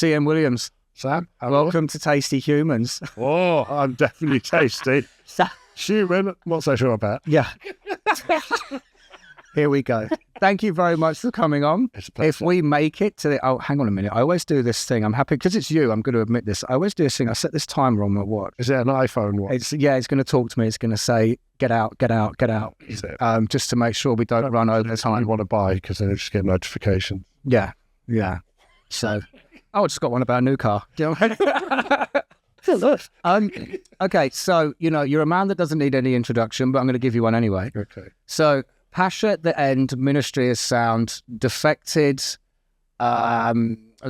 C.M. Williams. Sam, hello. Welcome to Tasty Humans. Oh, I'm definitely tasty. Human, I'm not so sure about. Yeah. Here we go. Thank you very much for coming on. It's a pleasure. If we make it to the... Oh, hang on a minute. I always do this thing. I'm happy because it's you. I'm going to admit this. I always do this thing. I set this timer on my watch. Is it an iPhone one? It's going to talk to me. It's going to say, get out, get out, get out. Is it? Just to make sure we don't run over You time. want to buy because then you just get notifications. Yeah. So, I just got one about a new car. Do you know? Okay, so, you're a man that doesn't need any introduction, but I'm going to give you one anyway. Okay. So, Pasha at the end, Ministry of Sound, defected, a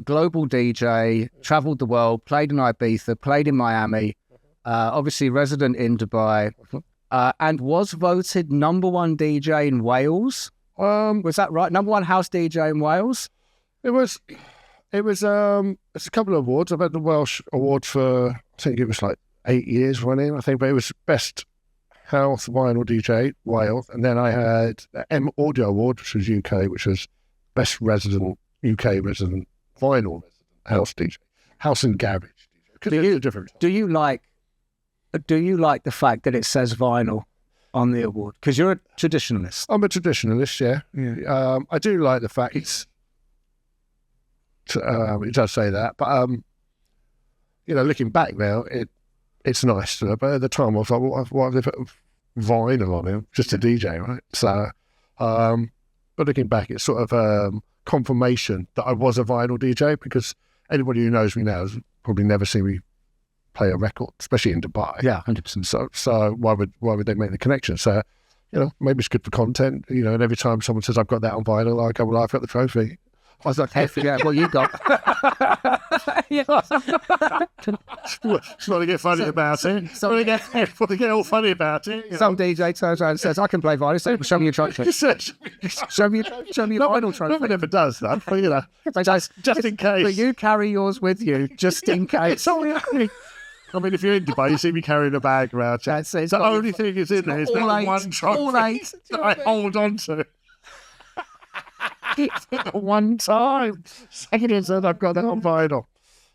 global DJ, travelled the world, played in Ibiza, played in Miami, obviously resident in Dubai, and was voted #1 DJ in Wales. Was that right? #1 house DJ in Wales? It's a couple of awards. I've had the Welsh award for, I think it was like 8 years running, I think, but it was best house vinyl DJ, Wales. And then I had the M Audio Award, which was UK, which was best resident, UK resident vinyl house DJ, house and garage DJ. Do you like the fact that it says vinyl on the award? Because you're a traditionalist. I'm a traditionalist, yeah. I do like the fact it does say that, but looking back now, it's nice. But at the time, I was like, why have they put vinyl on it? Just a DJ, right? So, but looking back, it's sort of confirmation that I was a vinyl DJ, because anybody who knows me now has probably never seen me play a record, especially in Dubai. Yeah, 100%. So why would they make the connection? So, maybe it's good for content. And every time someone says I've got that on vinyl, I go, well, I've got the trophy. I was like, hey, forget what you got. It's not to get funny about it. It's not to get all funny about it. Some DJ turns around and says, I can play vinyl. So show me your trophy. Show me your vinyl trophy. No one ever does that, but just in case. But you carry yours with you, just in case. I mean, if you're in Dubai, you see me carrying a bag around. The only thing is in there is that one trophy that I hold on to. One time. Second said I've got that on vinyl.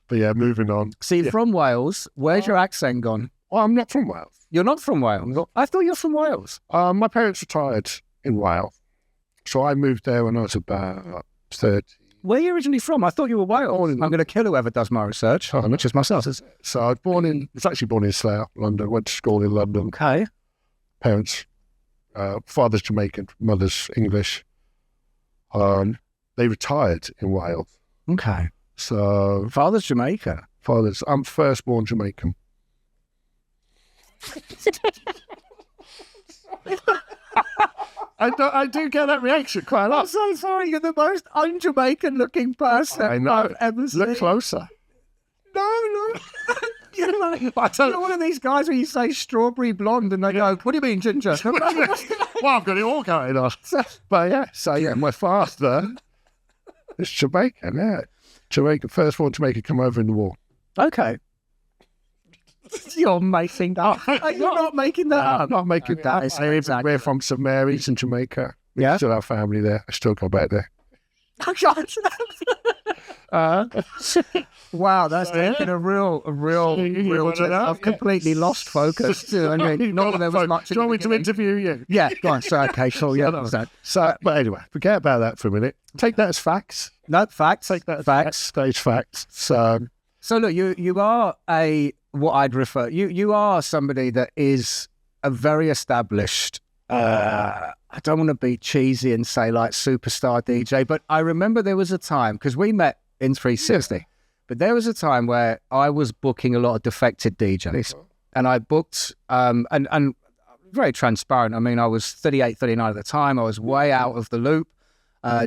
But yeah, moving on. See, from Wales, where's your accent gone? Well, I'm not from Wales. You're not from Wales? I thought you're from Wales. My parents retired in Wales. So I moved there when I was about 30. Where are you originally from? I thought you were Wales. I'm going to kill whoever does my research, which is myself. So I was actually born in Slough, London. Went to school in London. Okay. Parents, father's Jamaican, mother's English. They retired in Wales. Okay. So father's Jamaican. I'm firstborn Jamaican. I do get that reaction quite a lot. I'm so sorry. You're the most un-Jamaican looking person I've ever seen. Look closer. No. You're one of these guys where you say strawberry blonde and they go, what do you mean ginger? Well, I've got it all going on. But my father is Jamaican, yeah. Jamaican, firstborn Jamaican come over in the war. Okay. You're making that up. You're not making that up. I'm not making that up. We're from St Mary's in Jamaica. We still have family there. I still go back there. Wow, that's taken a real. I've completely lost focus. I mean, not that there was much. Do you want me to interview you? Yeah, go on. So, okay, sure, yeah. But anyway, forget about that for a minute. Take that as facts. No, facts. Take that as facts. Stage facts. So look, you are what I'd refer. You are somebody that is a very established. I don't want to be cheesy and say like superstar DJ, but I remember there was a time, because we met in 360, but there was a time where I was booking a lot of defected DJs, and I booked, and very transparent. I mean, I was 38, 39 at the time. I was way out of the loop.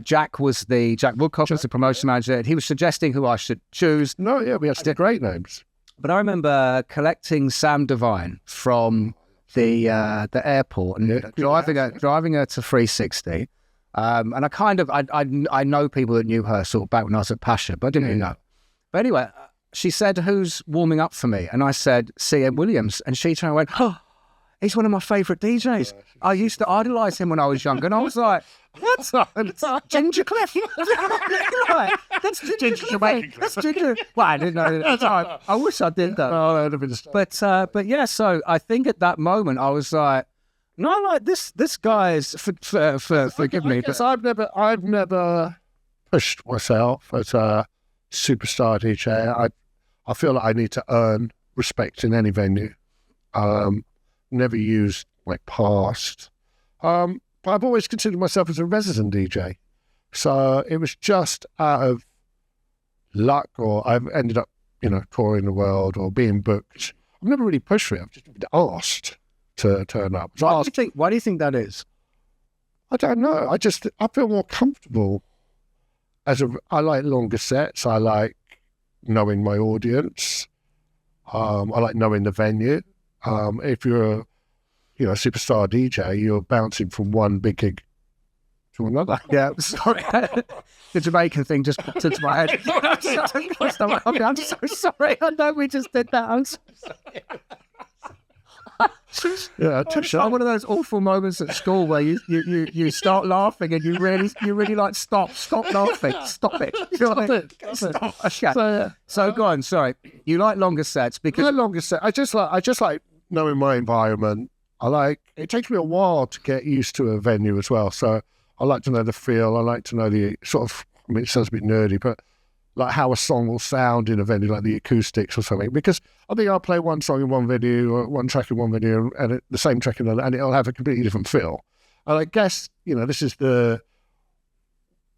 Jack Woodcock was the promotion manager, and he was suggesting who I should choose. No, yeah, we had some great names. But I remember collecting Sam Divine from the airport and driving her to 360, and I know people that knew her sort of back when I was at Pasha, but I didn't really know. But anyway, she said, "Who's warming up for me?" And I said, "C.M. Williams." And she turned and went, "Oh, he's one of my favourite DJs. I used to idolise him when I was young." And I was like, That's Ginger Cliff. Right. That's Ginger Jamaican Cliff. That's Ginger. Well, I didn't know at the time. I wish I did that. No, that'd have been But yeah, so I think at that moment I was like, no, like this guy is forgive me, because I've never pushed myself as a superstar DJ. I feel like I need to earn respect in any venue. Never used my past. But I've always considered myself as a resident DJ. So it was just out of luck, or I've ended up, touring the world or being booked. I've never really pushed for it. I've just been asked to turn up. So why do you think that is? I don't know. I feel more comfortable I like longer sets. I like knowing my audience. I like knowing the venue. If you're a superstar DJ, you're bouncing from one big gig to another. Yeah, sorry. The Jamaican thing just popped into my head. I'm so sorry. I know we just did that. I'm so sorry. Yeah, it's like one of those awful moments at school where you start laughing and you really like stop laughing, stop it. So go on. Sorry, you like longer sets because I like longer sets. I just like knowing my environment. It takes me a while to get used to a venue as well. So I like to know the feel. I like to know the sort of. I mean, it sounds a bit nerdy, but like how a song will sound in a venue, like the acoustics or something. Because I think I'll play one song in one venue or one track in one venue and the same track in another, and it'll have a completely different feel. And I guess, this is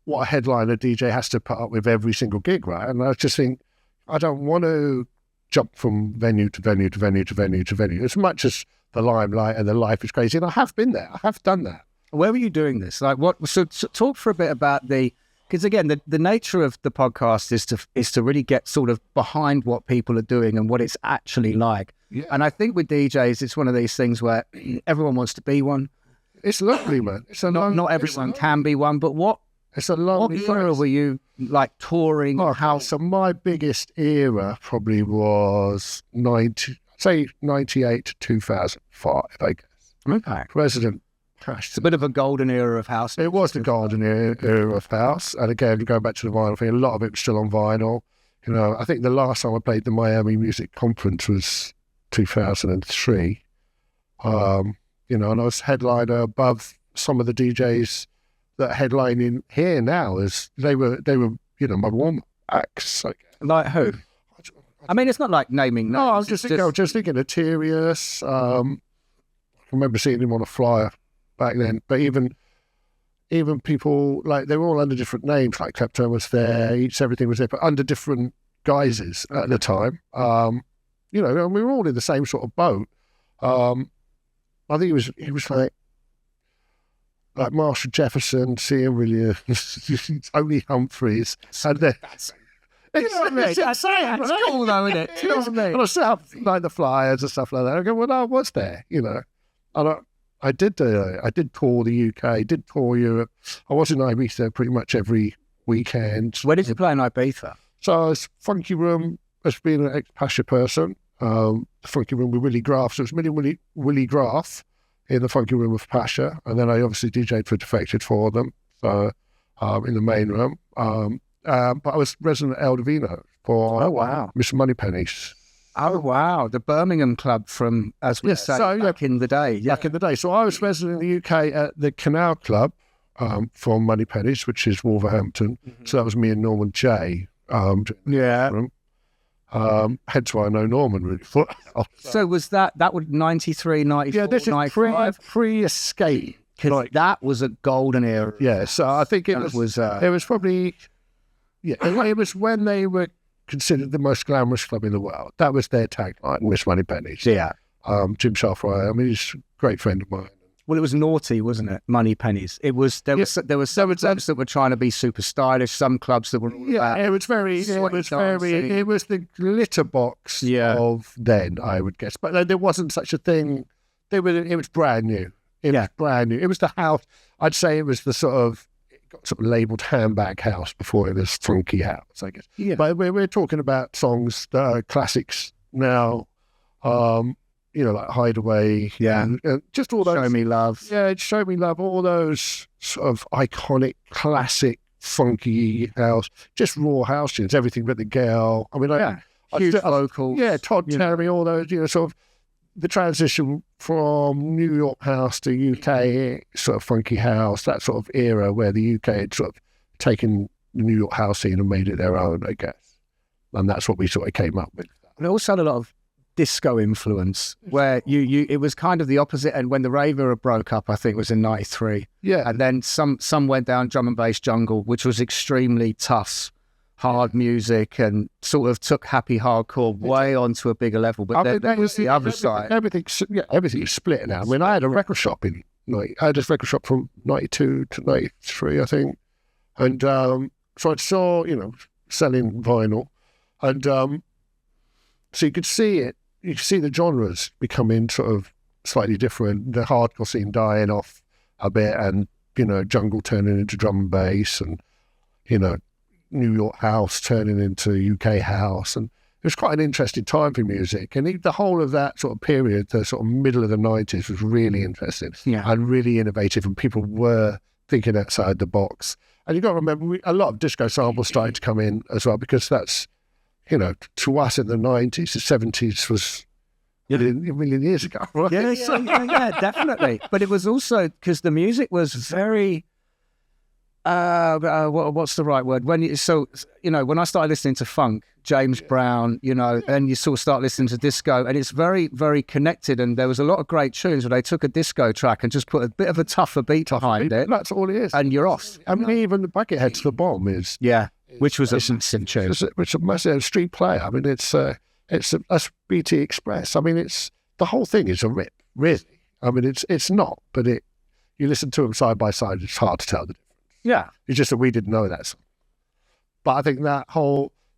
what a headliner DJ has to put up with every single gig, right? And I just think, I don't want to jump from venue to venue to venue to venue to venue as much as the limelight and the life is crazy. And I have been there. I have done that. Where were you doing this? Like what? So talk for a bit about because again, the nature of the podcast is to really get sort of behind what people are doing and what it's actually like. Yeah. And I think with DJs, it's one of these things where everyone wants to be one. It's lovely, man. Not everyone can be one, but what era were you like touring? So my biggest era probably was 98 to 2005, I guess. Okay. Resident. It's a bit of a golden era of house. It was the golden era of house. And again, going back to the vinyl thing, a lot of it was still on vinyl. I think the last time I played the Miami Music Conference was 2003. And I was headliner above some of the DJs that are headlining here now. They were my warm acts. Like who? I mean, it's not like naming names. No, I was just thinking of Tirius. I remember seeing him on a flyer back then, but even people, like, they were all under different names, like Klepto was there, Everything was there, but under different guises at the time. And we were all in the same sort of boat. I think he was like Marshall Jefferson, C.M. Williams, Tony Humphreys, and then It's cool though, isn't it? You know what I mean? And I set up like the flyers and stuff like that. I go, well, no, what's there? And I did tour the UK, did tour Europe. I was in Ibiza pretty much every weekend. Where did you play in Ibiza? So I was Funky Room, as being an ex-Pasha person, the Funky Room with Willie Graff. So it was me and Willie Graff in the Funky Room with Pasha. And then I obviously DJ'd for Defected for them, so in the main room. But I was resident at El Divino for Miss Moneypennies. Oh, wow. The Birmingham club from, as we say, back in the day. Yeah. Back in the day. So I was resident in the UK at the Canal Club for Moneypennies, which is Wolverhampton. Mm-hmm. So that was me and Norman J. Hence why I know Norman really well. So was that would 93, 94, yeah, this is 95? pre-Escape. Like, that was a golden era. Yeah, so I think it was probably, it was when they were considered the most glamorous club in the world. That was their tagline, Miss Moneypennies. Yeah. Jim Sharfry, I mean, he's a great friend of mine. Well, it was naughty, wasn't it? Money pennies. It was. There were some clubs that were trying to be super stylish. Some clubs that were. It was the glitter box of then, I would guess. But there wasn't such a thing. It was brand new. It was brand new. It was the house. I'd say it was the sort of labelled handbag house before it was funky house, I guess. Yeah. But we're talking about songs that are classics now. like Hideaway. Yeah. And just all those. Show Me Love. Yeah, Show Me Love, all those sort of iconic, classic, funky house, just raw house tunes, everything but the girl. I mean, Huge vocals. Yeah, Todd Terry, all those, sort of the transition from New York house to UK sort of funky house, that sort of era where the UK had sort of taken the New York house scene and made it their own, I guess. And that's what we sort of came up with. And it also had a lot of disco influence, where it was kind of the opposite. And when the rave era broke up, I think it was in '93. Yeah. And then some went down drum and bass jungle, which was extremely tough, hard music, and sort of took happy hardcore way onto a bigger level. But then there was the other side. Everything is split now. I mean, I had a record shop I had this record shop from '92 to '93, I think. And so I saw, selling vinyl. And so you could see it. You could see the genres becoming sort of slightly different. The hardcore scene dying off a bit, and jungle turning into drum and bass, and New York house turning into UK house, and it was quite an interesting time for music. And the whole of that sort of period, the sort of middle of the '90s, was really interesting and really innovative, and people were thinking outside the box. And you've got to remember, a lot of disco samples started to come in as well, because that's, to us in the '90s, the '70s was a million years ago, right? Yeah, definitely. But it was also because the music was very, what's the right word? When I started listening to funk, James Brown, then you sort of start listening to disco, and it's very, very connected. And there was a lot of great tunes where they took a disco track and just put a bit of a tougher beat behind it. That's all it is. And you're off. I mean, even the Bucketheads, The Bomb is... Yeah, which was a massive tune. It's a massive street play. I mean, that's BT Express. I mean, the whole thing is a rip, really. I mean, it's not, but you listen to them side by side, it's hard to tell the difference. Yeah. It's just that we didn't know that song. But I think that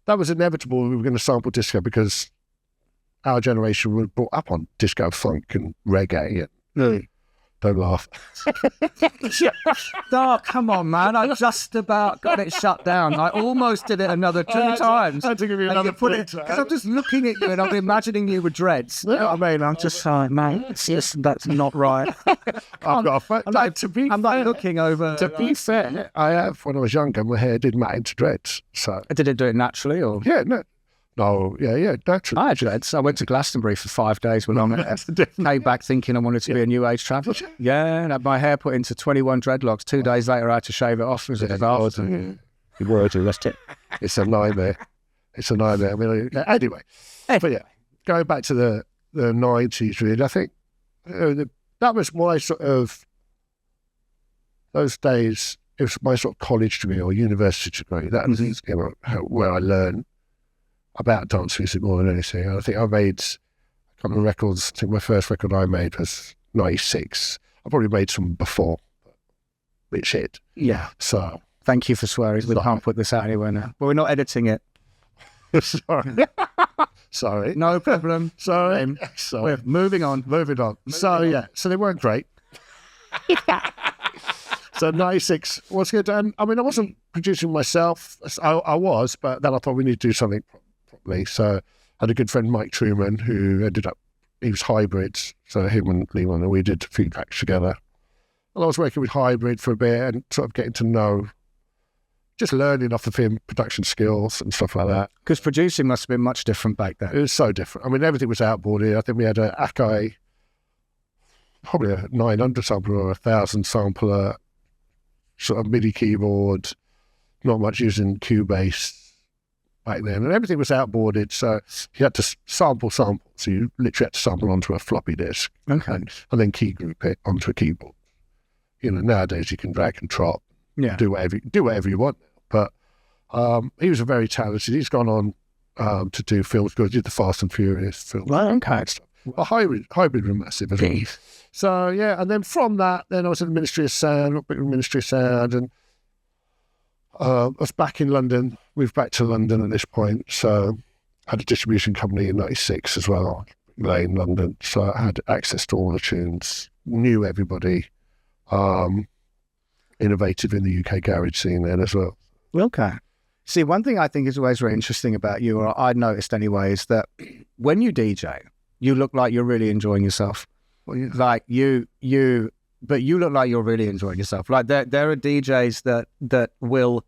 was inevitable. We were going to sample disco because our generation was brought up on disco, funk, and reggae. And don't laugh. Oh, come on, man. I just about got it shut down. I almost did it another 2 times. I had to give you another because I'm just looking at you and I'm imagining you with dreads. You know what I mean? I'm just like, man, that's not right. I'm not looking over. To be fair, I have, when I was younger, my hair did mat into dreads. So I didn't do it naturally, or? Yeah, naturally. I had dreads. I went to Glastonbury for 5 days when I came back thinking I wanted to be a new age traveller. Yeah, and had my hair put into 21 dreadlocks. 2 days later, I had to shave it off. It was a disaster. You were to rest it. It's a nightmare. I mean, anyway. But yeah, going back to the 90s, really, I think that was my sort of, those days, it was my sort of college degree or university degree. That was where I learned about dance music more than anything. And I think I made a couple of records. I think my first record I made was '96. I probably made some before, but it's it. Yeah. So thank you for swearing. We can't put this out anywhere now. Well, we're not editing it. Sorry. No problem. Sorry. We're moving on. So they weren't great. So '96 was good. And I mean, I wasn't producing myself. I was, but then I thought we need to do something properly. So I had a good friend, Mike Truman, who he was Hybrid. So him and Leon, and we did a few tracks together. And I was working with Hybrid for a bit and sort of getting to know, just learning off of him, production skills and stuff like that. Because producing must have been much different back then. It was so different. I mean, everything was outboarded. I think we had a Akai, probably a 900 sampler or 1,000 sampler, sort of MIDI keyboard, not much using Cubase back then. And everything was outboarded, so you had to sample. So you literally had to sample onto a floppy disk. Okay. And then key group it onto a keyboard. Nowadays you can drag and drop, do whatever you want. But he was a very talented. He's gone on to do films. He did the Fast and Furious films. Okay. A hybrid were massive as well. So yeah, and then from that, then I was in the Ministry of Sound, and I was back in London. Moved back to London at this point, so I had a distribution company in '96 as well, in London. So I had access to all the tunes, knew everybody. Innovative in the UK garage scene then as well. Okay. See, one thing I think is always very interesting about you, or I noticed anyway, is that when you DJ, you look like you're really enjoying yourself. Well, yeah. Like but you look like you're really enjoying yourself. Like there are DJs that will.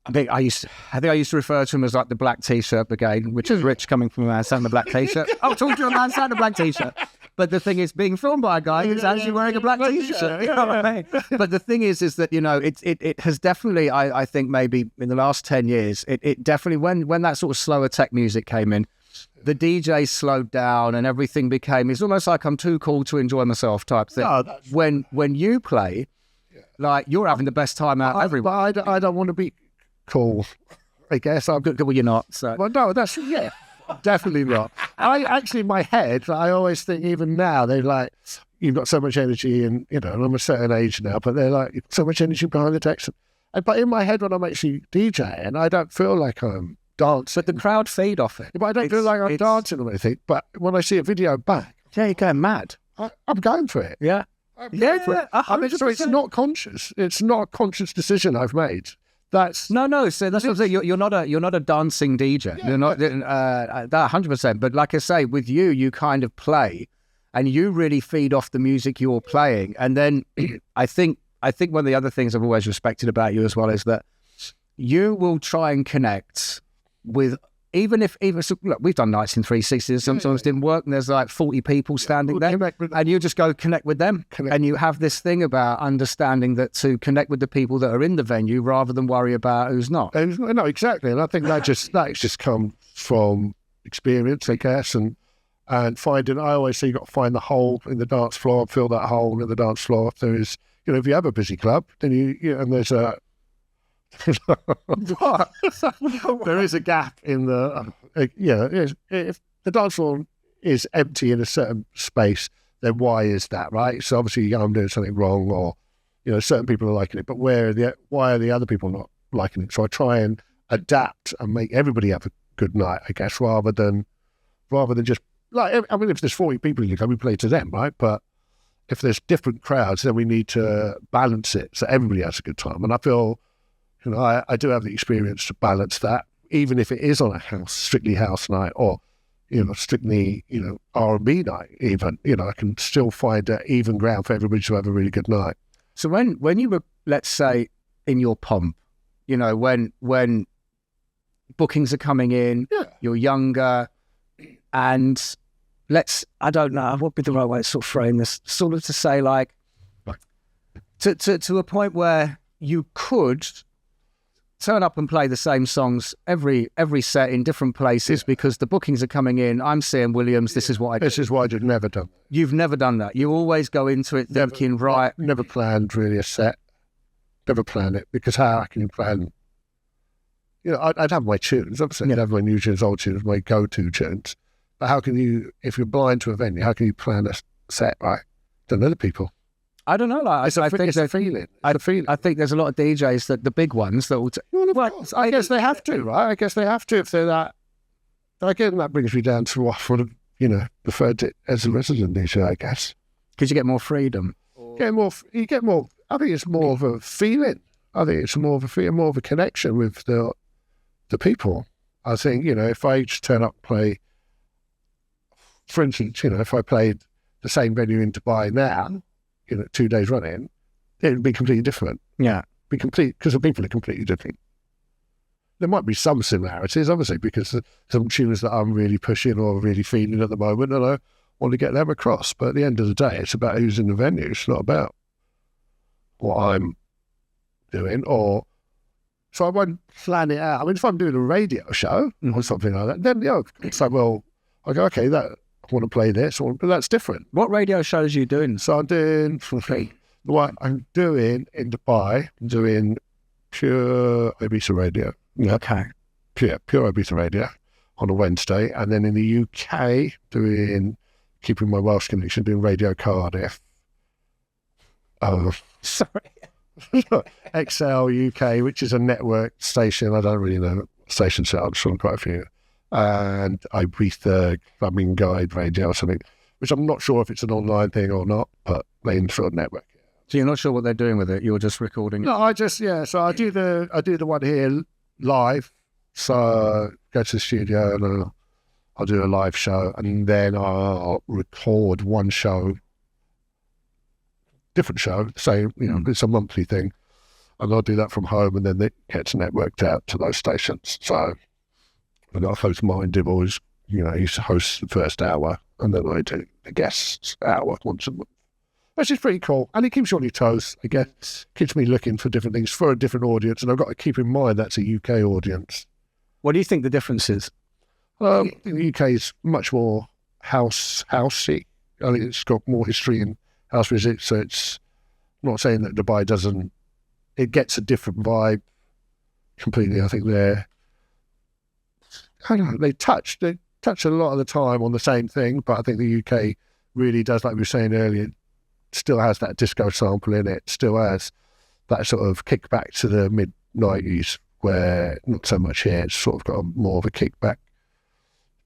I think I used to refer to him as like the black T-shirt brigade, which is rich coming from a man sat in a black T-shirt. I'm talking to a man sat in a black T-shirt. But the thing is, being filmed by a guy who's actually wearing a black T-shirt. You know what I mean? But the thing is that, you know, it has definitely, I think maybe in the last 10 years, it definitely, when that sort of slower tech music came in, the DJ slowed down and everything became, it's almost like I'm too cool to enjoy myself type thing. No, when you play, like, you're having the best time out of everyone. But I don't want to be cool, I guess. Well, you're not. So. Well, no, that's, definitely not. I actually, in my head, I always think, even now, they're like, you've got so much energy, and, you know, and I'm a certain age now, but they're like, so much energy behind the decks. But in my head, when I'm actually DJing, I don't feel like I'm dancing. But the crowd feed off it. But I don't feel like I'm dancing or anything. But when I see a video back, yeah, you're going mad. I'm going for it. Yeah. I'm going for it. I mean, so it's not conscious. It's not a conscious decision I've made. That's no. So that's what I'm saying. You're not a dancing DJ. Yeah, you're not that 100%. But like I say, with you kind of play, and you really feed off the music you're playing. And then I think one of the other things I've always respected about you as well is that you will try and connect with. Even so, look, we've done nights in 360s. Sometimes didn't work, and there's like 40 people standing there, and you just go connect with them. And you have this thing about understanding that to connect with the people that are in the venue rather than worry about who's not. No, exactly. And I think that's just come from experience, I guess, and finding. I always say you got to find the hole in the dance floor, fill that hole in the dance floor. If there is, you know, if you have a busy club, then and there's a. There is a gap in the if the dance floor is empty in a certain space, then why is that, right? So obviously I'm doing something wrong, or, you know, certain people are liking it, but why are the other people not liking it? So I try and adapt and make everybody have a good night, I guess, rather than just like, I mean, if there's 40 people in the club, we play to them, right? But if there's different crowds, then we need to balance it so everybody has a good time. And I feel, you know, I do have the experience to balance that, even if it is on a strictly house night, or, you know, strictly, you know, R&B night even. You know, I can still find an even ground for everybody to have a really good night. So when you were, let's say, in your pomp, you know, when bookings are coming in, you're younger, and I don't know, what would be the right way to sort of frame this, sort of to say, like, to a point where you could turn up and play the same songs every set in different places because the bookings are coming in. I'm seeing Williams. This is what I do. This is what I've never done. You've never done that. You always go into it thinking, right. Never planned really a set. Never plan it, because how can you plan? You know, I'd have my tunes. Obviously, I'd have my new tunes, old tunes, my go-to tunes. But how can you, if you're blind to a venue, how can you plan a set, right? Than other people? I don't know. Like, I think it's a feeling. I think there's a lot of DJs that the big ones that will. I guess they have to, right? I guess they have to if they're that. Again, that brings me down to what I would have, you know, preferred it as a resident DJ, I guess. Because you get more freedom. You get more. I think it's more of a feeling. I think it's more of a feeling, more of a connection with the people. I think, you know, if I just turn up and play, for instance, you know, if I played the same venue in Dubai now, you know, 2 days running, it would be completely different. Yeah. Because the people are completely different. There might be some similarities, obviously, because some tunes that I'm really pushing or really feeling at the moment, and I want to get them across. But at the end of the day, it's about who's in the venue. It's not about what I'm doing, so I won't plan it out. I mean, if I'm doing a radio show or something like that, then, you know, it's like, well, I go, okay, I want to play this, but that's different. What radio shows are you doing? So I'm doing, what I'm doing in Dubai, I'm doing pure Ibiza radio. Okay. Pure Ibiza radio on a Wednesday. And then in the UK, keeping my Welsh connection, doing Radio Cardiff. Sorry. XL UK, which is a network station. I don't really know station set. I'm sure quite a few. And Ibiza Clubbing Guide Radio or something, which I'm not sure if it's an online thing or not, but they sort of network. So you're not sure what they're doing with it? You're just recording it? No, so I do the one here live. So go to the studio and I'll do a live show, and then I'll record one show, different show, say, it's a monthly thing, and I'll do that from home, and then it gets networked out to those stations. So I've got a host Martin Dibbles, he hosts the first hour, and then I do the guests hour once a month, which is pretty cool. And it keeps you on your toes, I guess. Keeps me looking for different things for a different audience, and I've got to keep in mind that's a UK audience. What do you think the difference is? The UK is much more housey. I think it's got more history in house music, so it's not saying that Dubai doesn't. It gets a different vibe completely. I think they touch a lot of the time on the same thing, but I think the UK really does, like we were saying earlier, still has that disco sample in it, still has that sort of kickback to the mid-90s, where not so much here, it's sort of got more of a kickback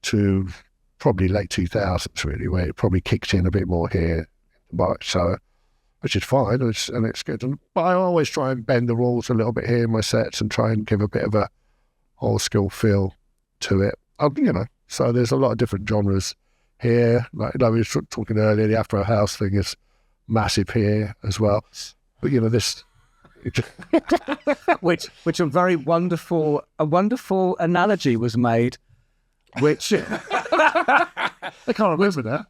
to probably late 2000s, really, where it probably kicked in a bit more here. But so, which is fine, and it's good. But I always try and bend the rules a little bit here in my sets and try and give a bit of a old school feel to it. So there's a lot of different genres here. Like we were talking earlier, the Afro House thing is massive here as well. But this, which a very wonderful analogy was made. Which I can't remember that.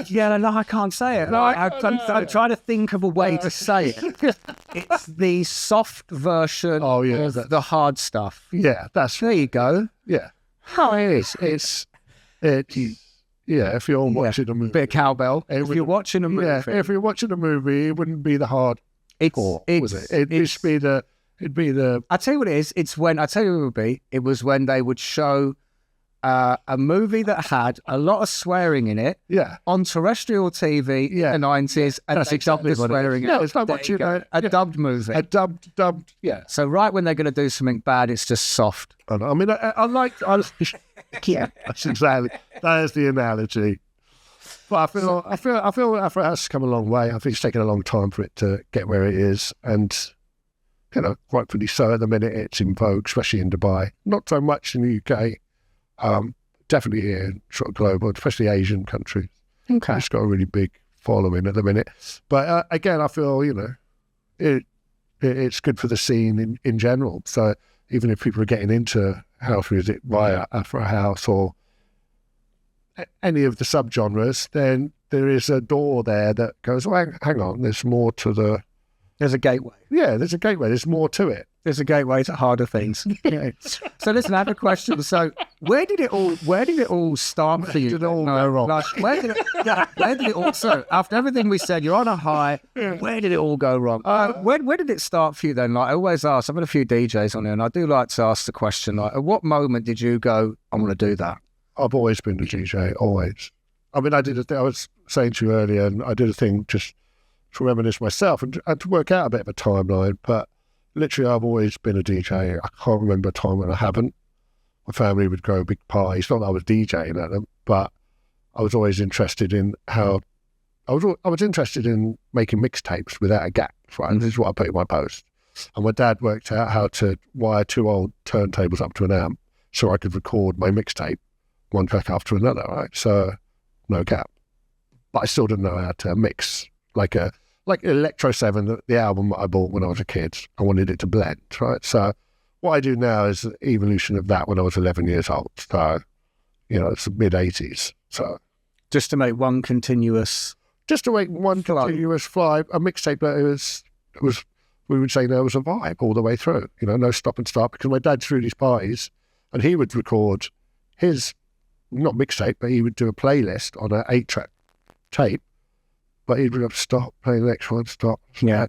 Yeah, no, I can't say it. I'm trying to think of a way to say it. It's the soft version of the hard stuff. Yeah, there you go. Yeah. How it is. If you're watching a movie. Bit of cowbell. If you're watching a movie. Yeah, if you're watching a movie, it wouldn't be the hard core, was it? It'd be the... I tell you what it is. I tell you what it would be. It was when they would show a movie that had a lot of swearing in it on terrestrial TV in the 90s. And that's exactly what swearing it is. No, it's not much, a dubbed movie. A dubbed, yeah. So right when they're going to do something bad, it's just soft. I yeah, that's exactly, that is the analogy. But I feel Afro House has come a long way. I think it's taken a long time for it to get where it is. And, rightfully so at the minute, it's in vogue, especially in Dubai. Not so much in the UK. Definitely here, sort of global, especially Asian countries. Okay. It's got a really big following at the minute. But again, I feel, it's good for the scene in general. So even if people are getting into house music via Afro House or any of the subgenres, then there is a door there that goes, well, hang on, there's more to the... There's a gateway. Yeah, there's a gateway. There's more to it. There's a gateway to harder things. So listen, I have a question. So where did it all start for you? Where did it all go wrong? Like, where did it all, so after everything we said, you're on a high, where did it all go wrong? Where did it start for you then? Like I always ask, I've had a few DJs on here, and I do like to ask the question, like, at what moment did you go, I want to do that? I've always been a DJ, always. I mean, I did a thing, I was saying to you earlier, and I did a thing just to reminisce myself and to work out a bit of a timeline, but literally I've always been a DJ. I can't remember a time when I haven't. My family would go big parties, not that I was DJing at them, but I was always interested in how, I was interested in making mixtapes without a gap, right? And this is what I put in my post. And my dad worked out how to wire 2 old turntables up to an amp so I could record my mixtape one track after another, right? So no gap. But I still didn't know how to mix like Electro 7, the album that I bought when I was a kid. I wanted it to blend, right? So what I do now is an evolution of that when I was 11 years old. So, it's the mid-80s. So just to make one continuous... Just to make one continuous fly, a mixtape that was we would say there was a vibe all the way through, no stop and start, because my dad threw these parties and he would record his, not mixtape, but he would do a playlist on an 8-track tape. But he'd have stop, play the next one, stop. Yeah.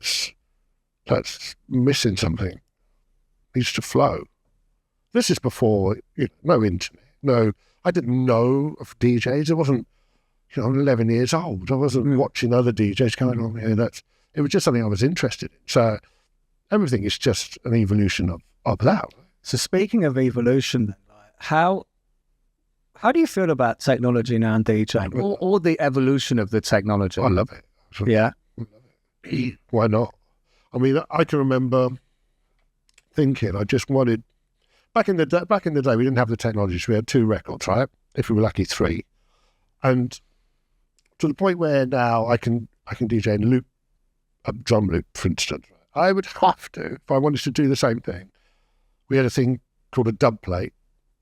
That's missing something. Needs to flow. This is before, no internet. No, I didn't know of DJs. It wasn't, I'm 11 years old. I wasn't watching other DJs going on here. It was just something I was interested in. So everything is just an evolution of that. So speaking of evolution, how do you feel about technology now in DJing, or the evolution of the technology? I love it. Yeah. Why not? I mean, I can remember thinking I just wanted, back in the day we didn't have the technology, so we had 2 records, right? if we were lucky, 3. And to the point where now I can DJ and loop a drum loop, for instance. I would have to, if I wanted to do the same thing, we had a thing called a dub plate,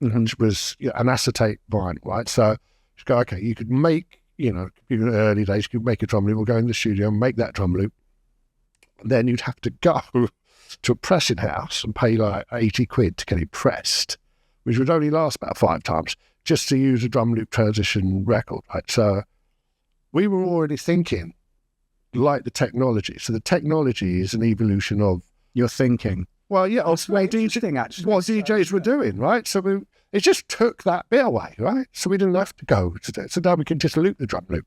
which was an acetate vinyl, right? So you go, okay, you could make, in the early days, you could make a drum loop, or go in the studio and make that drum loop. And then you'd have to go to a pressing house and pay like 80 quid to get it pressed, which would only last about 5 times, just to use a drum loop transition record, right? So we were already thinking like the technology. So the technology is an evolution of your thinking. Well, yeah, That's very interesting, actually. what DJs were doing, right? So it just took that bit away, right? So we didn't have to go to that. So now we can just loop the drum loop.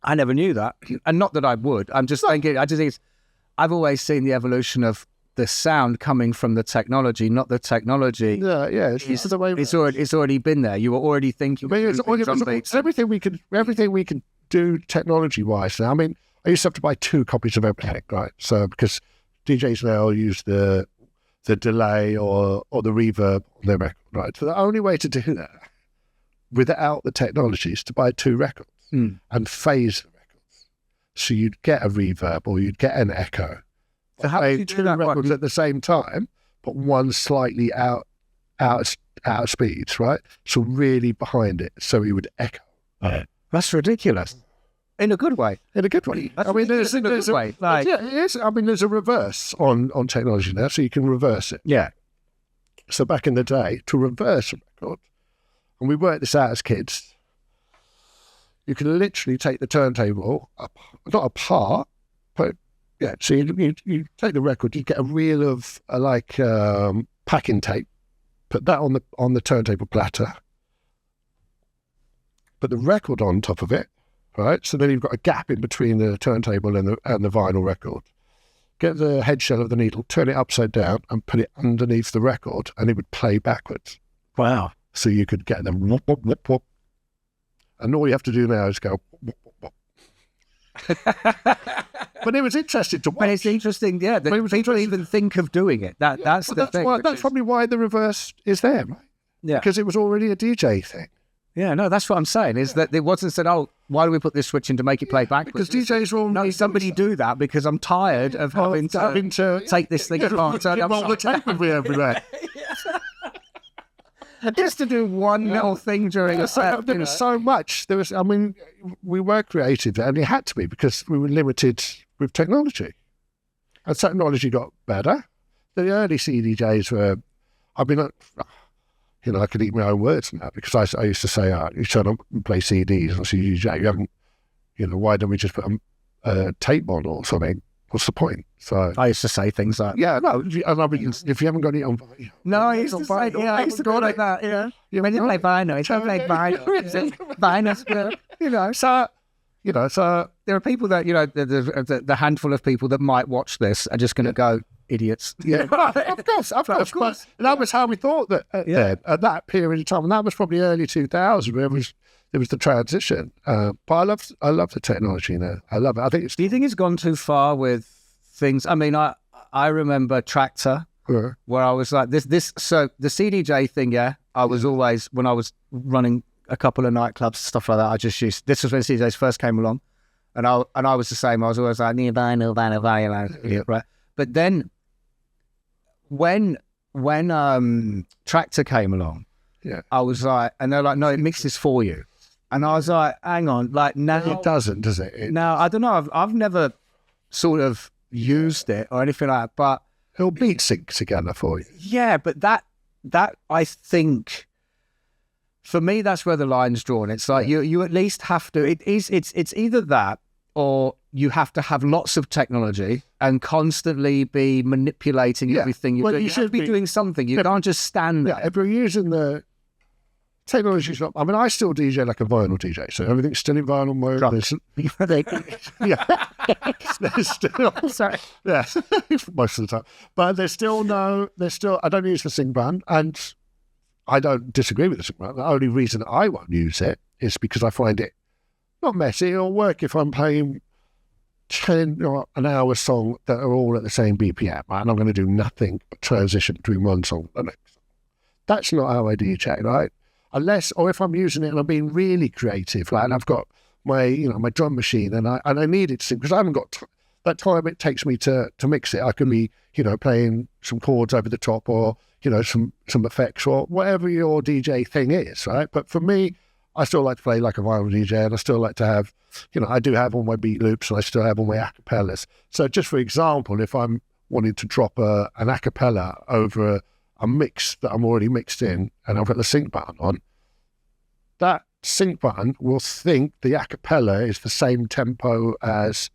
I never knew that. And not that I would. I'm just thinking, I've always seen the evolution of the sound coming from the technology, not the technology. Yeah. It's already been there. You were already thinking. It's everything we can do technology-wise now. I mean, I used to have to buy 2 copies of everything, right? So because DJs now use the delay or the reverb on their record, right? So the only way to do that without the technology is to buy 2 records and phase the records. So you'd get a reverb or you'd get an echo. So how do you do that? Records at the same time, but one slightly out of speeds, right? So really behind it, so it would echo. That's ridiculous. In a good way. In a good way. I mean, there's a way. Like, yeah, it is. I mean, there's a reverse on technology now, so you can reverse it. Yeah. So back in the day, to reverse a record, and we worked this out as kids, you can literally take the turntable, not apart, but yeah. So you take the record, you get a reel of packing tape, put that on the turntable platter, put the record on top of it. Right, so then you've got a gap in between the turntable and the vinyl record. Get the head shell of the needle, turn it upside down, and put it underneath the record, and it would play backwards. Wow! So you could get them whoop, whoop, whoop, whoop. And all you have to do now is go whoop, whoop, whoop. But it was interesting to watch. But it's interesting, yeah. That people even think of doing it. That's the thing. That's probably why the reverse is there, right? Yeah, because it was already a DJ thing. Yeah, no, that's what I'm saying, is that it wasn't said, oh, why do we put this switch in to make it play backwards? Because DJs will... No, somebody do that because I'm tired of having to take this thing apart. So roll the tape with me every day. Just to do one little thing during a set. There was so much. We were creative, and it had to be because we were limited with technology. And technology got better. The early CDJs were... I could eat my own words now because I used to say, you turn up and play CDs and CDJ, you haven't, why don't we just put a tape on or something? What's the point? So I used to say things like, yeah, no, if you haven't got it on vinyl. No, I used to say, I used to go like that, yeah. When you play vinyl, it's not like vinyl. Vinyl's good, So there are people that, the handful of people that might watch this are just going to go, idiots. Yeah, of course. But that was how we thought that at that period of time, and that was probably early 2000. There was the transition. But I love the technology now. I love it. I think. Do you think it's gone too far with things? I mean, I remember Tractor, where I was like this. So the CDJ thing, I was always, when I was running a couple of nightclubs, stuff like that, I just used. This was when CDJs first came along, and I was the same. I was always like vinyl, right? But then when Tractor came along, I was like, and they're like, no, it mixes for you, and I was like, hang on, like now it doesn't, does it? Now I don't know. I've never sort of used it or anything like that, but it'll beat sync together for you. Yeah, but that I think. For me, that's where the line's drawn. It's like you at least have to. It's either that or you have to have lots of technology and constantly be manipulating everything you do. You should be doing something. You can't just stand there. Yeah, if you're using the technology, I still DJ like a vinyl DJ, so everything's still in vinyl mode. There's still, sorry. Yeah, most of the time. But there's still I don't use the sing band, and I don't disagree with the sing band. The only reason I won't use it is because I find it not messy. It'll work if I'm playing 10 or an hour song that are all at the same BPM, right? And I'm going to do nothing but transition between one song and the next. That's not how I DJ, right? unless, or if I'm using it and I'm being really creative, like, and I've got my, my drum machine, and I need it to sing, because I haven't got that time it takes me to mix it. I can be, playing some chords over the top, or, some effects, or whatever your DJ thing is, right? But for me, I still like to play like a vinyl DJ, and I still like to have, I do have all my beat loops, and I still have all my acapellas. So just for example, if I'm wanting to drop an acapella over a mix that I'm already mixed in, and I've got the sync button on, that sync button will think the acapella is the same tempo as,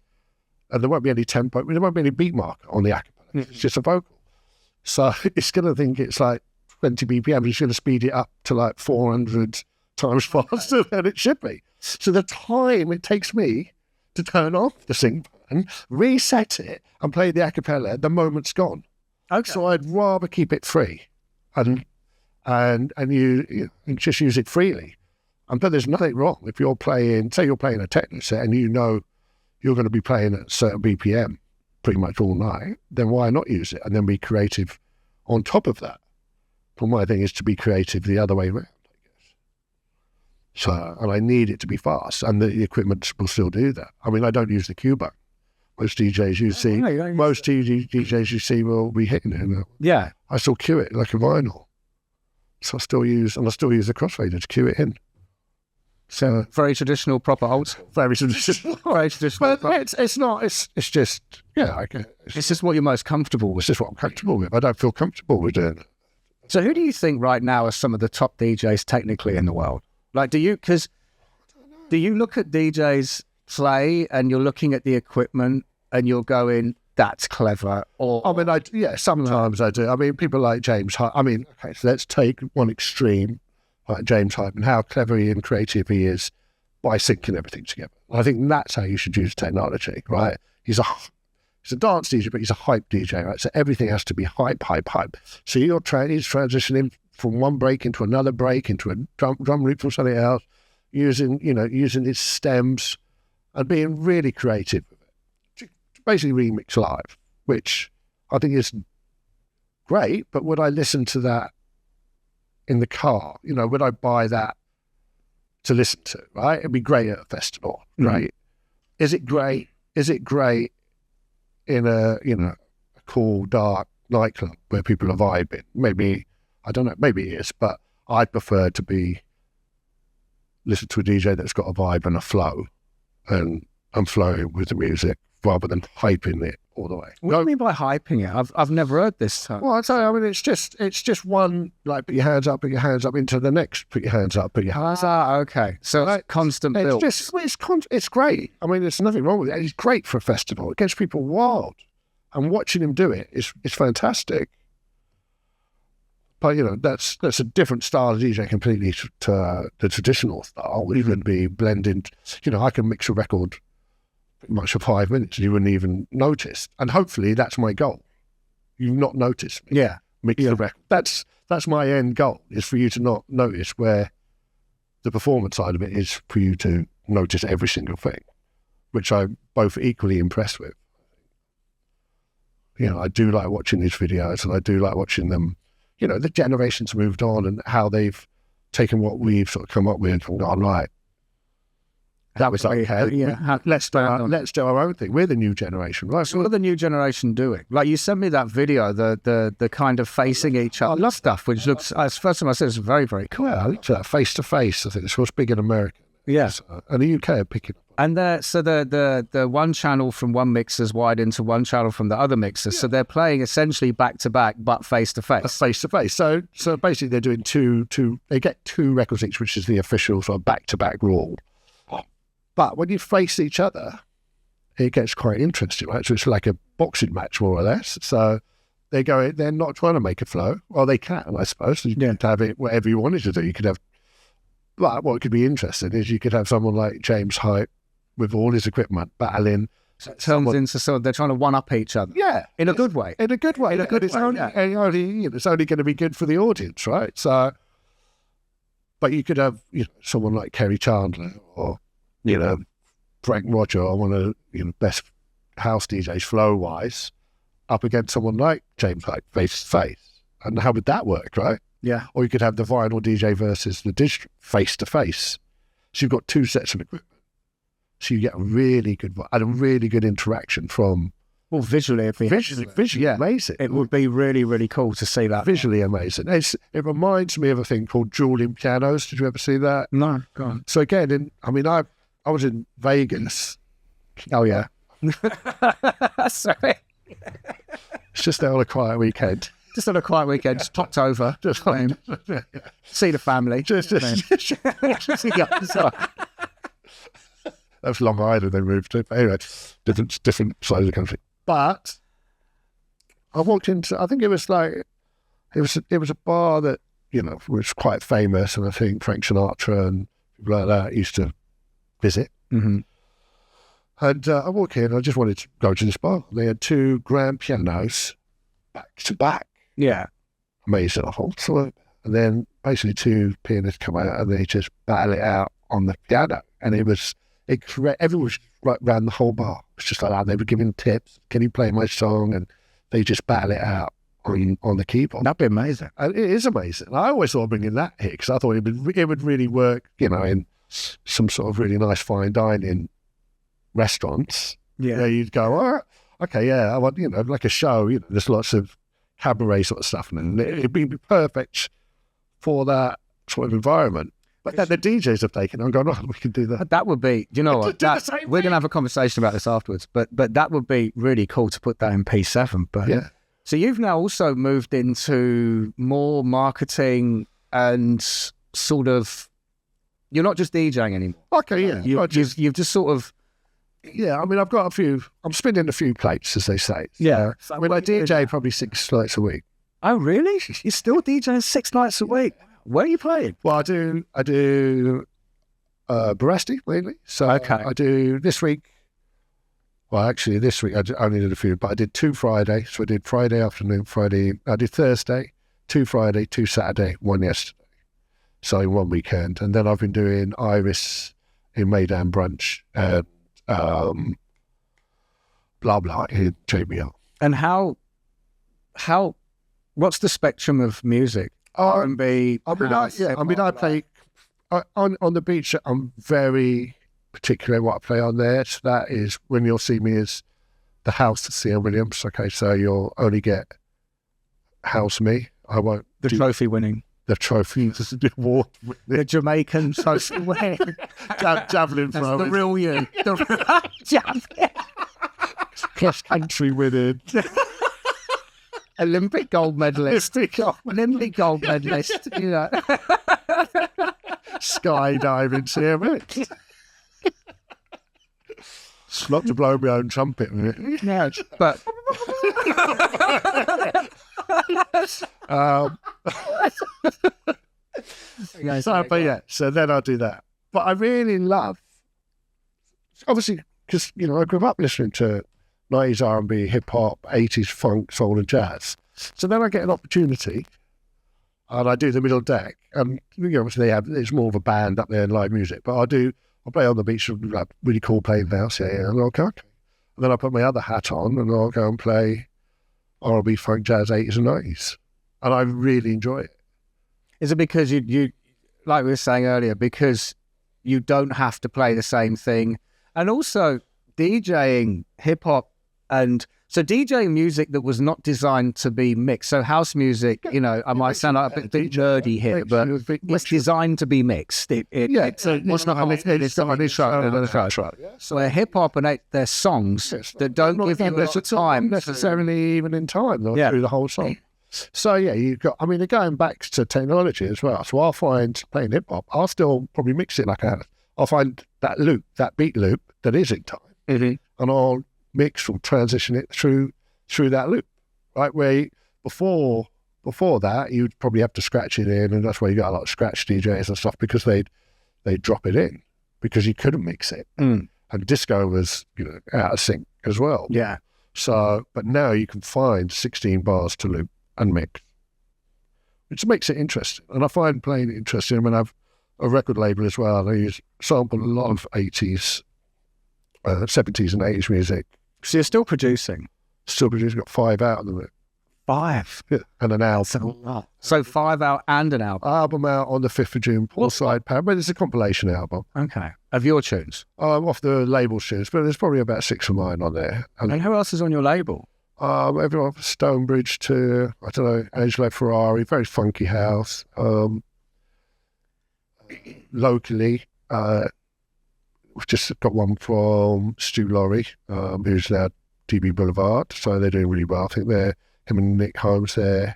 and there won't be any tempo, there won't be any beat marker on the acapella. It's just a vocal. So it's going to think it's like 20 BPM. It's going to speed it up to like 400 times faster than it should be. So the time it takes me to turn off the sync button, reset it, and play the acapella, the moment's gone. Okay. So I'd rather keep it free, and you just use it freely. But there's nothing wrong if you're playing, say you're playing a techno set, and you're going to be playing at a certain BPM pretty much all night, then why not use it and then be creative on top of that? But my thing is to be creative the other way around, I guess. So, and I need it to be fast, and the equipment will still do that. I mean, I don't use the cue button. Most DJs you see, DJs you see will be hitting it. Yeah. I still cue it like a vinyl. So I still use the crossfader to cue it in. So Very traditional, proper old school. very traditional. Very traditional. But it's not. It's just, It's just what you're most comfortable with. it's just what I'm comfortable with. I don't feel comfortable with doing it. So who do you think right now are some of the top DJs technically in the world? Like, do you look at DJs play and you're looking at the equipment and you're going, that's clever? Or I mean, sometimes I do. I mean, people like James Hype. I mean, okay, so let's take one extreme, like James Hype, and how clever and creative he is by syncing everything together. I think that's how you should use technology, right? He's a dance DJ, but he's a hype DJ, right? So everything has to be hype. So he's transitioning from one break into another break, into a drum loop from something else, using his stems and being really creative with it. To basically remix live, which I think is great, but would I listen to that in the car? Would I buy that to listen to, right? It'd be great at a festival, right? Is it great? Is it great in a cool, dark nightclub where people are vibing? Maybe, I don't know, maybe it is, but I'd prefer to listen to a DJ that's got a vibe and a flow and flowing with the music rather than hyping it all the way. what do you mean by hyping it? I've never heard this term. Well, I mean, it's just one, like, put your hands up into the next, put your hands up, put your hands up. Okay. So it's constant build. It's great. I mean, there's nothing wrong with it. It's great for a festival. It gets people wild. And watching him do it is fantastic. But, that's a different style of DJ completely to the traditional style, which would be blended. I can mix a record pretty much for 5 minutes and you wouldn't even notice. And hopefully that's my goal. You've not noticed me. Yeah. Mix the record. That's my end goal, is for you to not notice, where the performance side of it is for you to notice every single thing, which I'm both equally impressed with. I do like watching these videos, and I do like watching them. The generations moved on and how they've taken what we've sort of come up with and gone, right, that was okay. Yeah. Let's do our own thing. We're the new generation, right? So what are the new generation doing? Like, you sent me that video, the kind of facing each other. I love stuff, which looks, as first time I said, it's very, very cool. Yeah, I looked at that face to face. I think it's what's big in America. Yeah. And the UK are picking up. And the one channel from one mixer's wide into one channel from the other mixer. Yeah. So they're playing essentially back to back, but face to face. Face to face. So basically they're doing two. They get 2 records each, which is the official sort of back to back rule. But when you face each other, it gets quite interesting, right? So it's like a boxing match, more or less. So they're not trying to make a flow. Well, they can, I suppose. You can have it whatever you wanted to do. You could have, but what could be interesting is you could have someone like James Hype with all his equipment battling. So it turns into sort of, they're trying to one up each other. Yeah. In a good way. In a good way. It's only going to be good for the audience, right? So, but you could have, someone like Kerry Chandler or, Frank Roger, or one of the best house DJs flow-wise, up against someone like James Hype face to face. And how would that work, right? Yeah. Or you could have the vinyl DJ versus the digital face to face. So you've got two sets of equipment. So you get a really good interaction from. Well, visually, Visually amazing. It would be really, really cool to see that. Visually amazing. It reminds me of a thing called dueling pianos. Did you ever see that? No, go on. So again, I was in Vegas. Oh yeah. Sorry. It's just there on a quiet weekend. Just on a quiet weekend, just popped over, see the family. That's Long Island they moved to. But anyway, different side of the country. But I walked into, I think it was a bar that, was quite famous, and I think Frank Sinatra and people like that used to visit. Mm-hmm. And I walk in, I just wanted to go to this bar. They had two grand pianos back to back. Yeah. Amazing, I thought. So, and then basically two pianists come out and they just battle it out on the piano. And everyone was right around the whole bar. It was just like that. They were giving tips. Can you play my song? And they just battle it out on the keyboard. That'd be amazing. And it is amazing. I always thought of bringing that here because I thought it would really work, in some sort of really nice fine dining restaurants. Yeah. Where you'd go, oh, okay, yeah, I want, like a show, there's lots of cabaret sort of stuff, and it'd be perfect for that sort of environment. But then the DJs have taken it and gone, oh, we can do that. That would be, we're going to have a conversation about this afterwards, but that would be really cool to put that in P7. But yeah. So you've now also moved into more marketing and sort of, you're not just DJing anymore. Okay, yeah. You've just sort of, yeah, I've got I'm spinning a few plates, as they say. Yeah. I DJ probably 6 nights a week. Oh, really? You're still DJing 6 nights a week? Where are you playing? Well, I do Barasti mainly. So okay. I do this week. Well, actually, this week I only did a few, but I did 2 Friday. So I did Friday afternoon, I did Thursday, 2 Friday, 2 Saturday, 1 yesterday. So in 1 weekend. And then I've been doing Iris in Maydan Brunch and blah blah in JBL. And what's the spectrum of music? R&B. I play on the beach. I'm very particular what I play on there. So that is when you'll see me is the house of C.L. Williams. Okay, so you'll only get house me. I won't trophy winning. The trophy, the Jamaican trophy winning. Javelin throw. The real you. Javelin. Cross country winning. Olympic gold medalist. Olympic gold medalist. Skydiving, see mate. Not to blow my own trumpet, really. No, but. So then I'll do that. But I really love, obviously, because I grew up listening to 90s R&B, hip hop, 80s funk, soul, and jazz. So then I get an opportunity, and I do the middle deck, and obviously it's more of a band up there and live music. But I'll play on the beach, like really cool playing house, and I'll go, okay. And then I put my other hat on, and I'll go and play R&B, funk, jazz, 80s and 90s, and I really enjoy it. Is it because you like we were saying earlier, because you don't have to play the same thing, and also DJing hip hop, and so DJing music that was not designed to be mixed. So house music, I might sound like a bit nerdy here, but it's designed to be mixed. It's not. So hip hop and there's songs that don't give you enough time necessarily even in time through the whole song. So yeah, you've got. They're going back to technology as well. So I'll find playing hip hop, I'll still probably mix it like I'll find that loop, that beat loop that is in time, and I'll mix or transition it through that loop, right? Where before that, you'd probably have to scratch it in, and that's why you got a lot of scratch DJs and stuff, because they'd drop it in because you couldn't mix it, and disco was out of sync as well. Yeah. So, but now you can find 16 bars to loop and mix, which makes it interesting. And I find playing it interesting. I have a record label as well. I sample a lot of 80s, 70s and 80s music. So you're still producing? Still producing. Got 5 out of them. 5. Yeah, and an album. So 5 out and an album. Album out on the 5th of June, Poolside Pound, but it's a compilation album. Okay. Of your tunes? Off the label tunes, but there's probably about 6 of mine on there. And who else is on your label? Everyone from Stonebridge to, I don't know, Angelo Ferrari, very funky house. Locally, we've just got one from Stu Laurie, who's now DB Boulevard, so they're doing really well. I think him and Nick Holmes there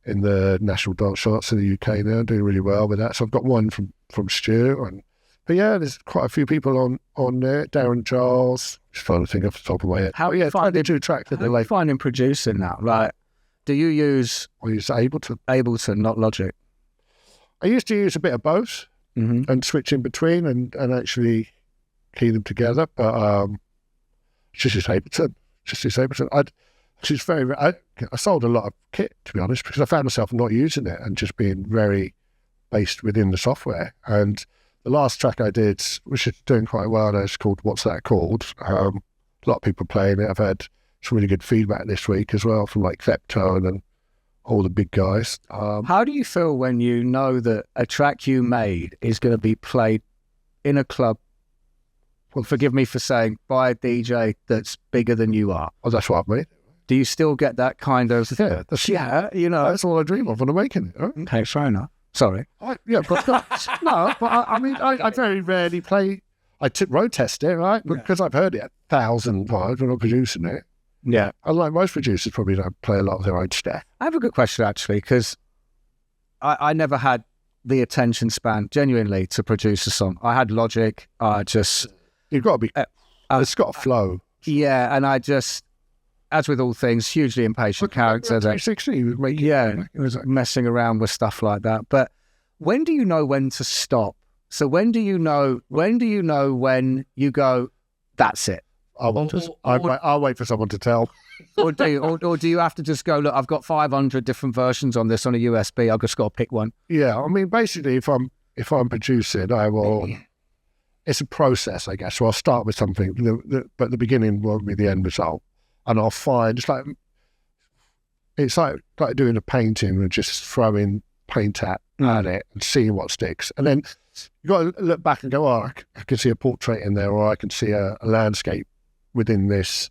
in the national dance charts in the UK now, doing really well with that. So I've got one from Stu, but yeah, there's quite a few people on there. Darren Charles, just trying to think off the top of my head. How yeah, 22 tracks. How are you finding producing now? Like, do you use? I use Ableton. Ableton, not Logic. I used to use a bit of both and switch in between and actually key them together, but just use Ableton. I sold a lot of kit, to be honest, because I found myself not using it and just being very based within the software. And the last track I did, which is doing quite well now, is called What's That Called? A lot of people playing it. I've had some really good feedback this week as well from like Kleptone and all the big guys. How do you feel when you know that a track you made is going to be played in a club, well, forgive me for saying, by a DJ that's bigger than you are? Oh, that's what I've made. Do you still get that kind of... Yeah, that's all I dream of when I'm making it. Right? Okay, fair enough. Sorry. I very rarely play. Road test it, right? Because I've heard it 1,000 times when I'm producing it. Yeah. Unlike most producers, probably don't play a lot of their own stuff. I have a good question, actually, because I never had the attention span, genuinely, to produce a song. I had Logic. You've got to be... it's got a flow. Yeah, and I just... As with all things, hugely impatient character. 360 was making, it was messing around with stuff like that. But when do you know when to stop? So when do you know when you go, that's it? I'll wait for someone to tell. or do you have to just go, look, I've got 500 different versions on this on a USB. I've just got to pick one. Yeah, I mean, basically, if I'm producing, I will. It's a process, I guess. So I'll start with something, but the beginning won't be the end result. And I'll find it's like doing a painting and just throwing paint at it and seeing what sticks. And then you got to look back and go, I can see a portrait in there, or I can see a landscape within this,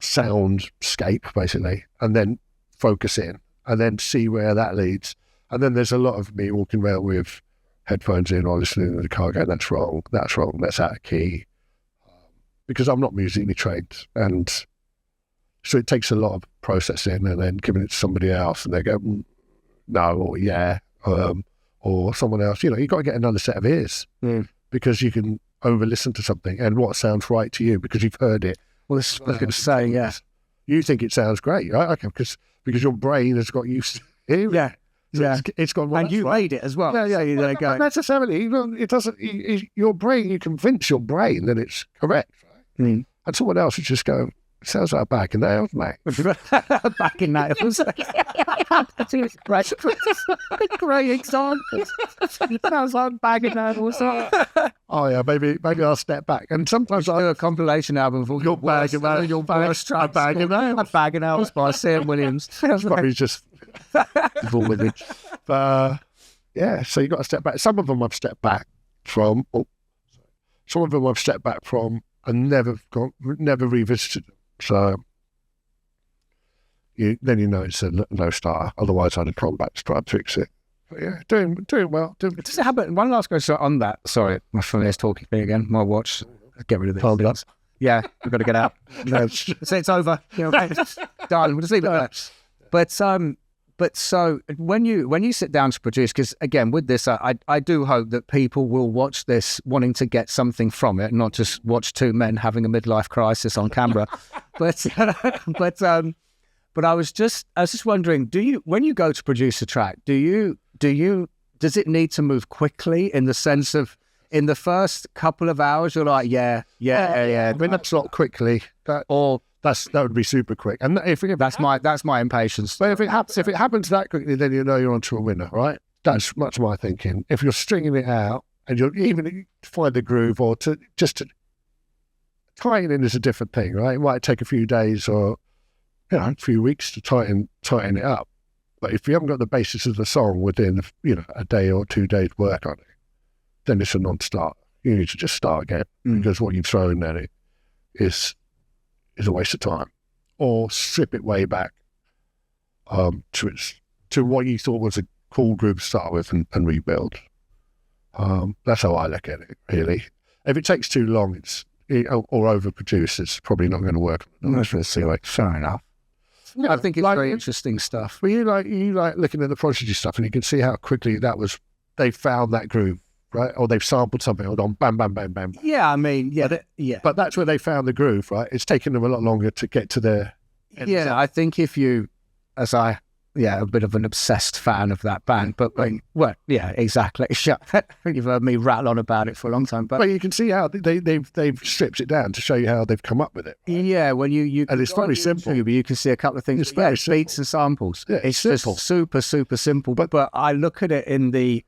soundscape basically, and then focus in and then see where that leads. And then there's a lot of me walking around with headphones in or listening to the car going, that's wrong, that's out of key. Because I'm not musically trained, and so it takes a lot of processing and then giving it to somebody else, and they go, no, or yeah, or someone else. You've got to get another set of ears because you can over-listen to something and what sounds right to you because you've heard it. Well, this is what I was going to say, yeah. You think it sounds great, right? Okay, because your brain has got used to it. Yeah. So it's gone. Well, and you made it as well. Yeah. Not necessarily. It doesn't. Your brain. You convince your brain that it's correct. And someone else would just go, sounds like Bag of Nails, mate. Bag of Nails. Great example. Sounds like Bag of Nails. Oh, yeah, maybe I'll step back. And sometimes I do a compilation album for your Bag of Nails. Your worst tracks. Bag of Nails. A Bag of Nails by Sam Williams. Probably just with it. But, yeah, so you've got to step back. Some of them I've stepped back from. And never revisited them. So then it's a no starter. Otherwise, I'd have gone back to try and fix it. But yeah, doing well. Does it happen? One last question on that. Sorry, my phone is talking to me again. My watch. Get rid of this. Hold up. Yeah, we've got to get out. It's over. Done. We'll just leave it there. But so when you sit down to produce, because again, with this, I do hope that people will watch this wanting to get something from it, not just watch two men having a midlife crisis on camera. but I was just wondering, when you go to produce a track, does it need to move quickly in the sense of in the first couple of hours you're like, yeah. I mean, that's not quickly. That would be super quick. And that's my impatience. But if it happens that quickly, then you know you're onto a winner, right? That's much my thinking. If you're stringing it out and you're even find the groove or to tie it in is a different thing, right? It might take a few days or a few weeks to tighten it up. But if you haven't got the basis of the song within, a day or 2 days work on it, then it's a non-starter. You need to just start again because what you've thrown at it is a waste of time. Or strip it way back to what you thought was a cool group to start with and rebuild. That's how I look at it, really. If it takes too long, or overproduce, it's probably not going to work. Fair enough. I think it's very interesting stuff. Well, you like looking at the Prodigy stuff, and you can see how quickly they found that groove, right? Or they've sampled something, or gone bam, bam, bam, bam. Yeah, I mean, yeah. But that's where they found the groove, right? It's taken them a lot longer to get to their. Yeah, I think if you, a bit of an obsessed fan of that band, but exactly. You've heard me rattle on about it for a long time, but you can see how they've stripped it down to show you how they've come up with it. Right? Yeah, when you and it's very simple. You can see a couple of things. It's very simple. Beats and samples. Yeah, it's simple. just super, super simple. But I look at it in the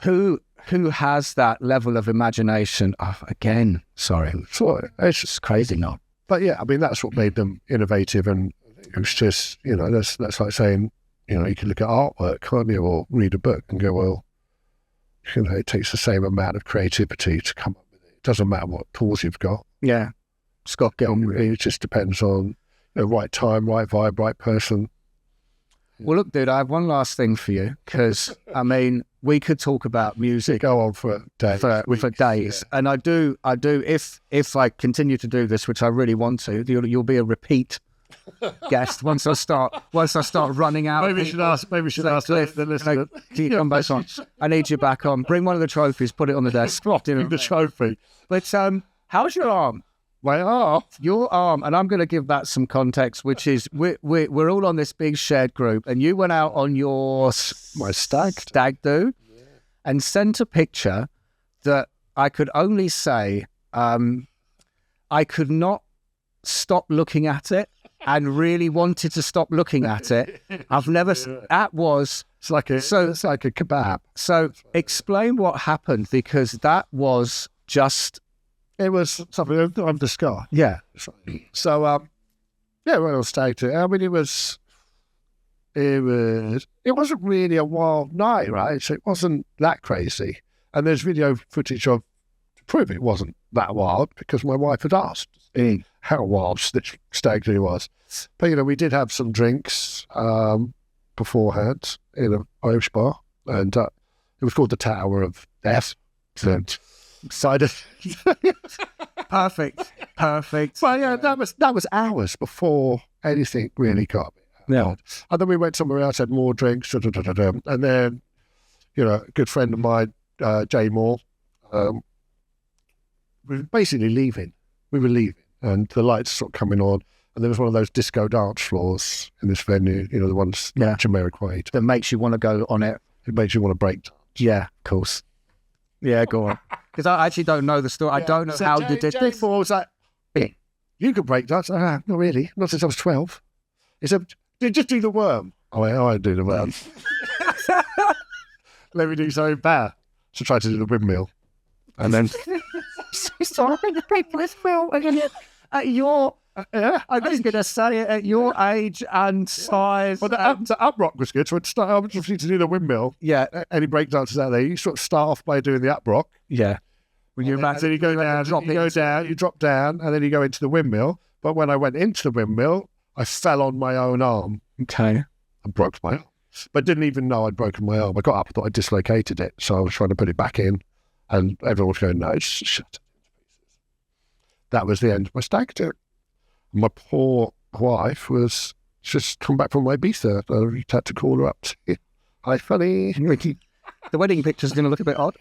who has that level of imagination. Oh, again, sorry, it's just crazy now. But yeah, I mean that's what made them innovative and. It was just, that's like saying, you can look at artwork, can't you, or read a book and go, well, it takes the same amount of creativity to come up with it. It doesn't matter what tools you've got. Yeah. Scott Gilman. It just depends on right time, right vibe, right person. Well, look, dude, I have one last thing for you because, I mean, we could talk about music. Go on for days. For days. Yeah. And I do, if I continue to do this, which I really want to, you'll be a repeat guest once I start running out. Maybe we should ask the listener. Come back on. I need you back on. Bring one of the trophies, put it on the desk. The trophy. But how's your arm? My arm. Your arm, and I'm going to give that some context, which is we're all on this big shared group, and you went out on my stag do, and sent a picture that I could only say I could not stop looking at it. And really wanted to stop looking at it. I've never. That was. It's like a kebab. So explain what happened because that was just. It was something of the sky. Yeah. So we're on stag do. I mean, it wasn't really a wild night, right? So it wasn't that crazy. And there's video footage to prove it wasn't that wild because my wife had asked how wild this stag do was. But, we did have some drinks beforehand in an Irish bar, and it was called the Tower of Death. Perfect. But yeah, that was hours before anything really got me. Yeah. And then we went somewhere else, had more drinks, and then, a good friend of mine, Jay Moore, we were basically leaving. We were leaving, and the lights sort of coming on, and there was one of those disco dance floors in this venue, the ones Jamaican that makes you want to go on it. It makes you want to break dance. Yeah, of course. Yeah, go on. Because I actually don't know the story. I don't know how they did it. Jay was like, you could break dance. Not really. Not since I was 12. He said, just do the worm. I went, I do the worm. Let me do something bad. So I tried to do the windmill. And then... Sorry, the people is Phil at your. I was going to say at your age and size. Well, the up rock was good. So I was to do the windmill. Yeah, any break dancers out there, you sort of start off by doing the up rock. Yeah, when you're back, then you go down, you drop down, and then you go into the windmill. But when I went into the windmill, I fell on my own arm. Okay, I broke my arm, but didn't even know I'd broken my arm. I got up, I thought I dislocated it, so I was trying to put it back in. And everyone was going, no, it's shut. That was the end of my stag do. My poor wife was just come back from Ibiza. I had to call her up. Hi, funny. The wedding picture's going to look a bit odd.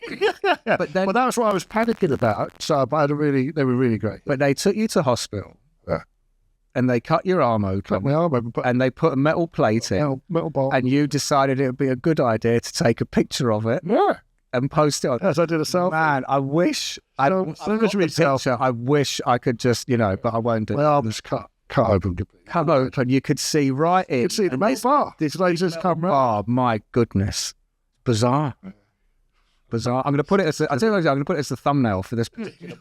But then, well, that was what I was panicking about. So they were really great. But they took you to hospital. Yeah. And they cut your arm open. Cut my arm open. And they put a metal plate in. Metal bolt. And you decided it would be a good idea to take a picture of it. Yeah. And post it on. Yes, I did a selfie. Man, I wish I wish I could just, but I won't do it. My arm was cut open. Come open. You could see right in. You could see the metal bar. This laser's come right. Oh, my goodness. Bizarre. Bizarre. I'm going to put it as I'm going to put it as the thumbnail for this.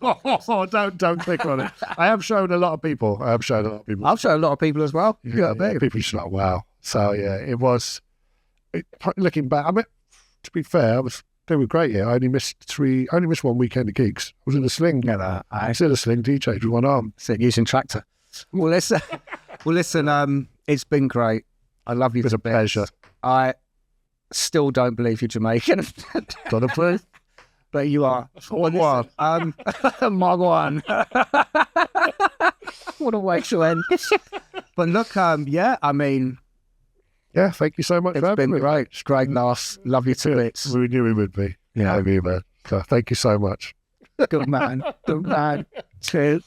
Oh, don't click on it. I have shown a lot of people. I've shown a lot of people as well. Yeah, people just like, wow. So yeah, it was. Looking back, I mean, to be fair, they were great. Yeah, I only missed 1 weekend of gigs. I was in a sling. Yeah, I was in a sling, DJ'd with one arm. Using tractor. Well, listen. It's been great. I love you. It was a pleasure. I still don't believe you're Jamaican. Got a proof? But you are. What? Magwan. What a way to end. But look, yeah, I mean, yeah, thank you so much. It's been great. It's great, Lars. Love you to bits. We knew we would be. Yeah, I mean, man. So thank you so much. Good man. Good man. Cheers.